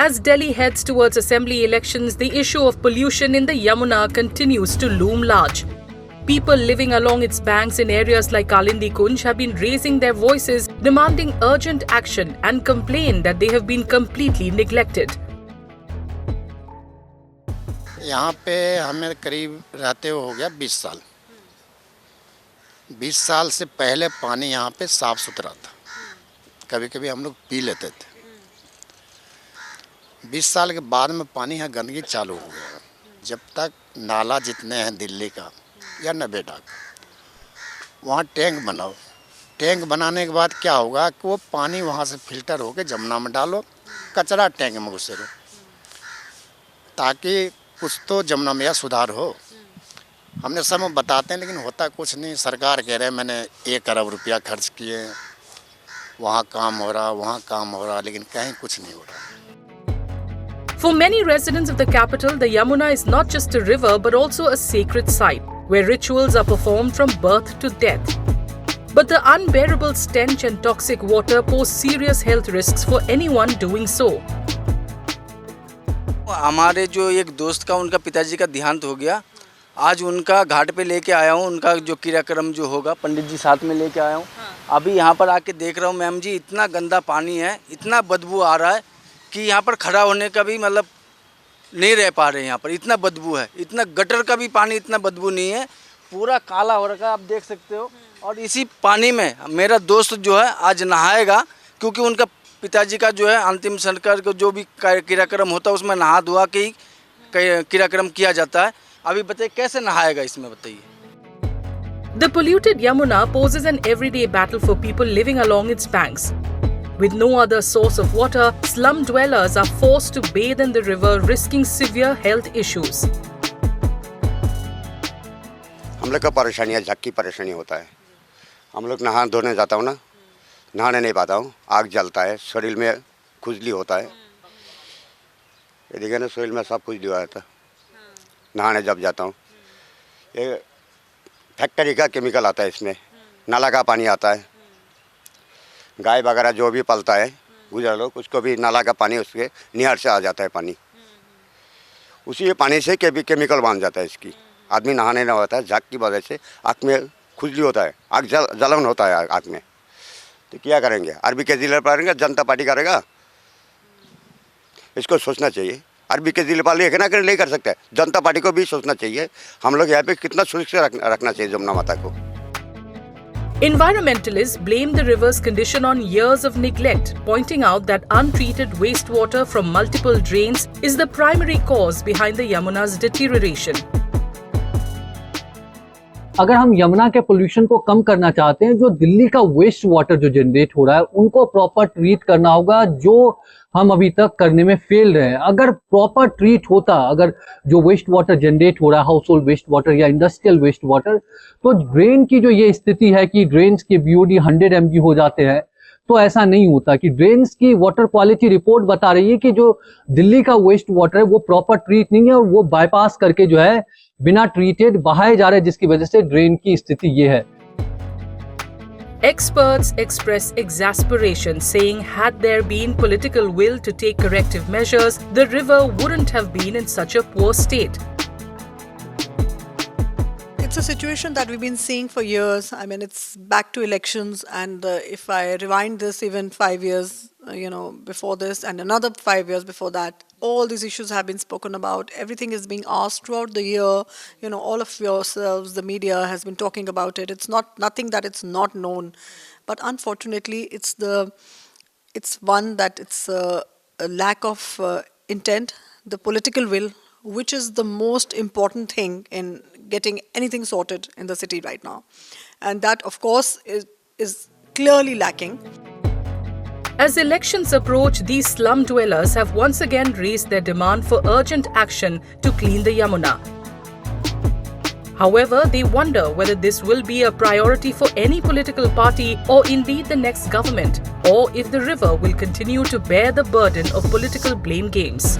As Delhi heads towards assembly elections, the issue of pollution in the Yamuna continues to loom large. People living along its banks in areas like Kalindi Kunj have been raising their voices, demanding urgent action and complain that they have been completely neglected. यहाँ पे हमें करीब रहते हो गया 20 साल। 20 साल से पहले पानी यहाँ पे साफ सुथरा था, कभी कभी हम लोग पी लेते थे। 20 साल के बाद में पानी यहाँ गंदगी चालू हो गया। जब तक नाला जितने हैं दिल्ली का या नोएडा का, वहाँ टैंक बनाओ। टैंक बनाने के बाद क्या होगा कि वो पानी वहाँ से फिल्टर होकर जमुना में डालो, कचरा टैंक में घुसे रहो, ताकि कुछ तो जमुना में सुधार हो। हमने सब बताते हैं लेकिन होता कुछ नहीं। सरकार कह रहे हैं मैंने 1 अरब रुपया खर्च किए, वहाँ काम हो रहा, वहाँ काम हो रहा, लेकिन कहीं कुछ नहीं हो रहा। For many residents of the capital, the Yamuna is not just a river but also a sacred site where rituals are performed from birth to death. But the unbearable stench and toxic water pose serious health risks for anyone doing so. हमारे जो एक दोस्त का उनका पिताजी का देहांत हो गया, आज उनका घाट पे लेके आया हूँ। उनका जो क्रियाक्रम जो होगा पंडित जी साथ में लेके आया हूँ। अभी यहाँ पर आके देख रहा हूँ मैम जी, इतना गंदा पानी है, इतना बदबू आ रहा है कि यहाँ पर खड़ा होने का भी मतलब नहीं रह पा रहे। यहाँ पर इतना बदबू है, इतना गटर का भी पानी इतना बदबू नहीं है, पूरा काला हो रखा है, आप देख सकते हो। और इसी पानी में मेरा दोस्त जो है आज नहाएगा, क्योंकि उनका पिताजी का जो है अंतिम संस्कार का जो भी क्रियाक्रम होता है उसमें नहा धोआ के ही क्रियाक्रम किया जाता है। अभी बताइए कैसे नहाएगा इसमें, बताइए। The polluted Yamuna poses an everyday battle for people living along its banks. With no other source of water, slum dwellers are forced to bathe in the river, risking severe health issues. हम लोग का परेशानी है, झक्की परेशानी होता है। हम लोग नहाने धोने जाता हूँ ना, नहाने नहीं पाता हूँ, आग जलता है, शरीर में खुजली होता है। ये देखिए ना, शरीर में सब खुजली हो जाता है नहाने जब जाता हूँ। ये फैक्ट्री का केमिकल आता है इसमें, नाला का पानी आता है। गाय वगैरह जो भी पलता है गुजर लोग, उसको भी नाला का पानी उसके निहर से आ जाता है पानी। उसी पानी से केमिकल बांध जाता है इसकी। आदमी नहाने नहीं होता है, झाग की वजह से आँख में खुजली होता है, आँख जलन होता है आँख में। तो क्या करेंगे? अरबी केजरीवाल करेंगे, जनता पार्टी करेगा? इसको सोचना चाहिए। अरबी केजरीवाल ये ना नहीं कर सकता है, जनता पार्टी को भी सोचना चाहिए। हम लोग यहाँ पे कितना सुरक्षित रखना चाहिए जमुना माता को। Environmentalists blame the river's condition on years of neglect, pointing out that untreated wastewater from multiple drains is the primary cause behind the Yamuna's deterioration. अगर हम यमुना के पोल्यूशन को कम करना चाहते हैं, जो दिल्ली का वेस्ट वाटर जो जनरेट हो रहा है उनको प्रॉपर ट्रीट करना होगा, जो हम अभी तक करने में फेल रहे हैं। अगर प्रॉपर ट्रीट होता, अगर जो वेस्ट वाटर जनरेट हो रहा है, हाउस होल्ड वेस्ट वाटर या इंडस्ट्रियल वेस्ट वाटर, तो ड्रेन की जो ये स्थिति है कि ड्रेन्स के BOD 100 mg हो जाते हैं, तो ऐसा नहीं होता। कि ड्रेन्स की वाटर क्वालिटी रिपोर्ट बता रही है कि जो दिल्ली का वेस्ट वाटर है वो प्रॉपर ट्रीट नहीं है और वो बाईपास करके जो है बिना ट्रीटेड बहाए जा रहे हैं, जिसकी वजह से ड्रेन की स्थिति ये है। Experts express exasperation, saying had there been political will to take corrective measures, the river wouldn't have been in such a poor state. It's a situation that we've been seeing for years. I mean, it's back to elections, and if I rewind this even 5 years, before this, and another 5 years before that, all these issues have been spoken about. Everything is being asked throughout the year. All of yourselves, the media has been talking about it. It's nothing that it's not known, but unfortunately, it's a lack of intent, the political will, which is the most important thing in getting anything sorted in the city right now, and that, of course, is clearly lacking. As elections approach, these slum dwellers have once again raised their demand for urgent action to clean the Yamuna. However, they wonder whether this will be a priority for any political party or indeed the next government, or if the river will continue to bear the burden of political blame games.